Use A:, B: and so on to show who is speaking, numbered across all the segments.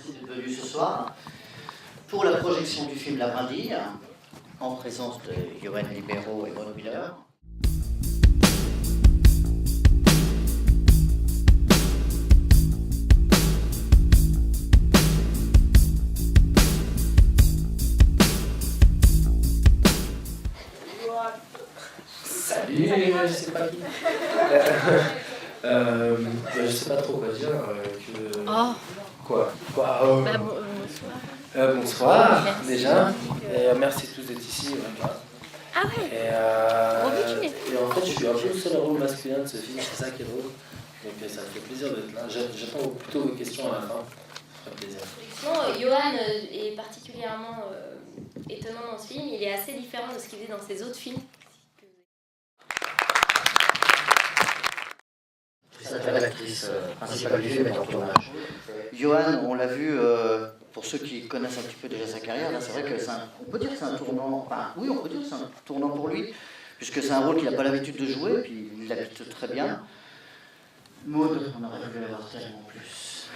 A: Merci d'être venu ce soir pour la projection du film La Brindille, en présence de Johan Libero et Maud Miller.
B: Salut, je sais pas qui. Je sais pas trop quoi dire. Quoi bonsoir. Bonsoir,
C: Merci.
B: déjà. Et, merci tous d'être ici.
C: Ah ouais.
B: Et en fait, je suis un peu le seul rôle masculin de ce film, c'est ça qui est drôle. Donc ça me fait plaisir d'être là. J'attends plutôt vos questions à la fin. Ça fait plaisir.
C: Johan est particulièrement étonnant dans ce film. Il est assez différent de ce qu'il est dans ses autres films.
A: C'est l'actrice principale du film est en tournage. Johan, on l'a vu, pour ceux qui connaissent un petit peu déjà sa carrière, là, c'est vrai que on peut dire que c'est un tournant, enfin oui, on peut dire que c'est un tournant pour lui, puisque c'est un rôle qu'il n'a pas l'habitude de jouer, puis il l'habite très bien. Maud, on aurait voulu l'avoir tellement plus.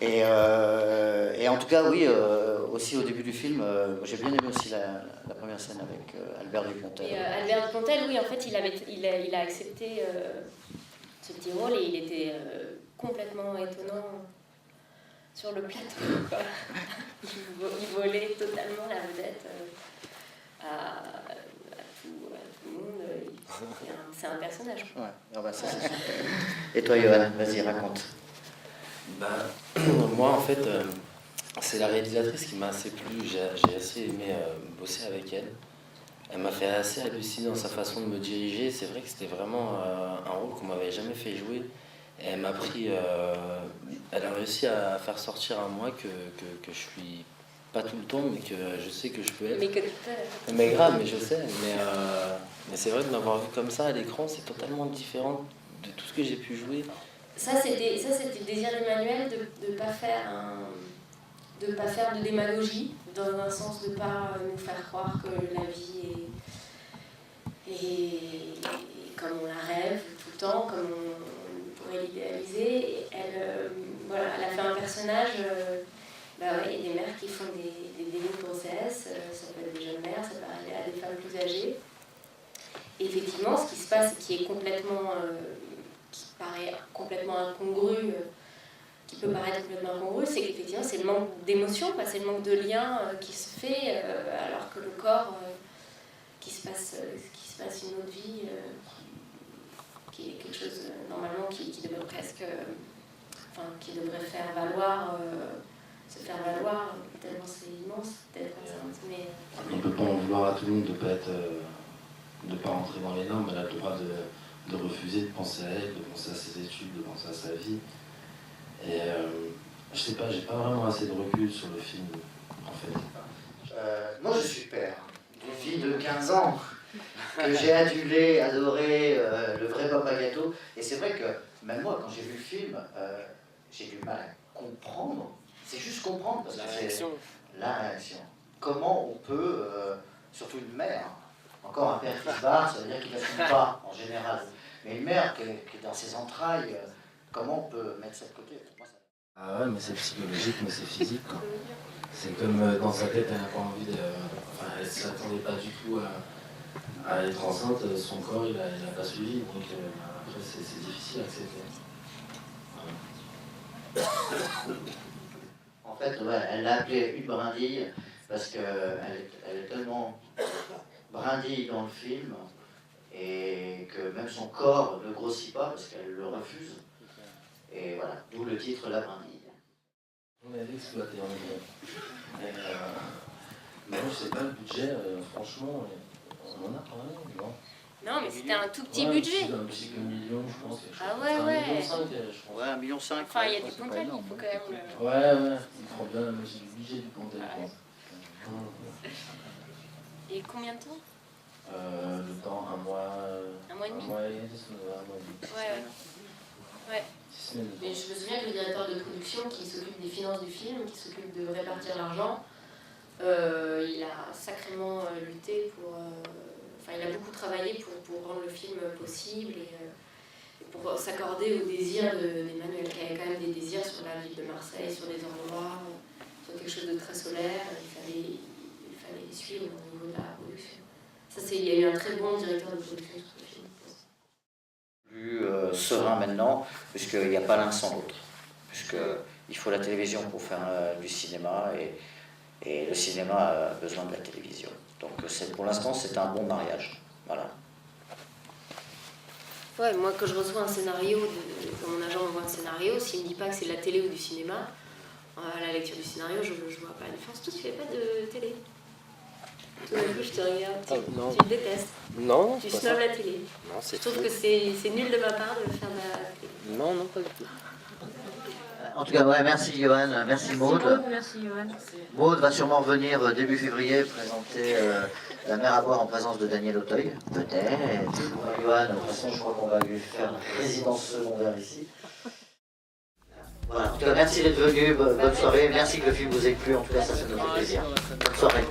A: Et en tout cas, oui, aussi au début du film, j'ai bien aimé aussi la première scène avec Albert Dupontel.
C: Albert Dupontel, oui, en fait, il a accepté ce petit rôle et il était complètement étonnant sur le plateau, quoi. Il volait totalement la vedette à tout le monde. C'est un personnage, quoi.
A: Ouais, ah bah ça, c'est sûr. Et toi, Johan, vas-y, raconte.
B: Moi, en fait, c'est la réalisatrice qui m'a assez plu. J'ai assez aimé bosser avec elle. Elle m'a fait assez halluciner dans sa façon de me diriger. C'est vrai que c'était vraiment un rôle qu'on m'avait jamais fait jouer. Et elle m'a pris. Elle a réussi à faire sortir en moi que je suis pas tout le temps, mais que je sais que je peux être.
C: Mais que tu peux.
B: Mais grave, mais je sais. Mais c'est vrai de m'avoir vu comme ça à l'écran, c'est totalement différent de tout ce que j'ai pu jouer.
C: Ça, c'était le désir d'Emmanuel de ne pas faire de démagogie, dans un sens de ne pas nous faire croire que la vie est comme on la rêve tout le temps, comme on pourrait l'idéaliser. Elle a fait un personnage, il y a des mères qui font des délais de grossesse, ça peut être des jeunes mères, ça peut arriver à des femmes plus âgées. Et effectivement, ce qui se passe, qui est complètement... qui paraît complètement incongru, qui peut paraître complètement incongru, c'est qu'effectivement c'est le manque d'émotion, c'est le manque de lien qui se fait, alors que le corps, qui se passe une autre vie, qui est quelque chose normalement qui devrait presque, qui devrait se faire valoir, tellement c'est immense d'être enceinte. Mais
B: on ne peut pas en vouloir à tout le monde de pas rentrer dans les normes. Elle a le droit de refuser de penser à elle, de penser à ses études, de penser à sa vie. Et je sais pas, j'ai pas vraiment assez de recul sur le film, en fait.
A: Moi, je suis père d'une fille de 15 ans que j'ai adulé, adoré, le vrai Papa Gâteau. Et c'est vrai que, même moi, quand j'ai vu le film, j'ai du mal à comprendre. C'est juste comprendre, parce que c'est la réaction. Comment on peut, surtout une mère, encore un père qui se barre, ça veut dire qu'il n'assume pas, en général. Mais une mère qui est dans ses entrailles, comment on peut mettre ça de côté?
B: Ah ouais, mais c'est psychologique, mais c'est physique, quoi. C'est comme dans sa tête, elle n'a pas envie de... Enfin, elle ne s'attendait pas du tout à être enceinte, son corps, il a pas suivi, donc après, c'est difficile à accepter.
A: Ouais. En fait, ouais, elle l'a appelée une brindille, parce qu'elle est tellement brindille dans le film, et que même son corps ne grossit pas, parce qu'elle le refuse. Et voilà, d'où le titre La Brindille.
B: On est exploité en vrai. Mais moi, je sais pas, le budget, franchement, on en a quand même, non?
C: non, mais c'était un tout petit budget.
B: Un petit million, je pense.
C: Ah ouais.
B: 1,5 million, je pense.
A: Ouais, 1,5 million.
C: Enfin, il y a du Pontel, il faut quand même...
B: Ouais, il prend bien la moitié du budget du Pontel, je pense.
C: Et combien de temps?
B: Le temps, un mois...
C: Un mois et demi?
B: Un mois et demi.
C: Ouais.
B: 6 semaines.
C: Mais je me souviens que le directeur de production qui s'occupe des finances du film, qui s'occupe de répartir l'argent, il a sacrément lutté pour... il a beaucoup travaillé pour rendre le film possible et pour s'accorder au désir d'Emmanuel, qui avait quand même des désirs sur la ville de Marseille, sur des endroits, sur quelque chose de très solaire. Il fallait les suivre au niveau de la production. Il y a eu un très bon directeur de production sur ce film.
A: Plus serein maintenant, puisqu'il n'y a pas l'un sans l'autre. Puisqu'il faut la télévision pour faire du cinéma, et le cinéma a besoin de la télévision. Donc pour l'instant, c'est un bon mariage. Voilà.
C: Ouais, moi, quand je reçois un scénario, quand mon agent m'envoie un scénario, s'il ne me dit pas que c'est de la télé ou du cinéma, à la lecture du scénario, je vois pas la différence. Toi, tu fais pas de télé. Tout d'un coup, je te regarde, tu me détestes.
B: Non,
C: Tu snobs la télé.
B: Non,
C: Je trouve que c'est nul de ma part de faire de la télé.
B: Non, pas du tout.
A: En tout cas, ouais, merci Johan, merci Maud.
C: Merci Johan.
A: Maud va sûrement revenir début février présenter La mer à boire en présence de Daniel Auteuil. Peut-être. Johan, de toute façon, je crois qu'on va lui faire une résidence secondaire ici. Voilà, en tout cas, merci d'être venu, bonne soirée. Merci que le film vous ait plu, en tout cas, ça nous fait plaisir. Bonne soirée.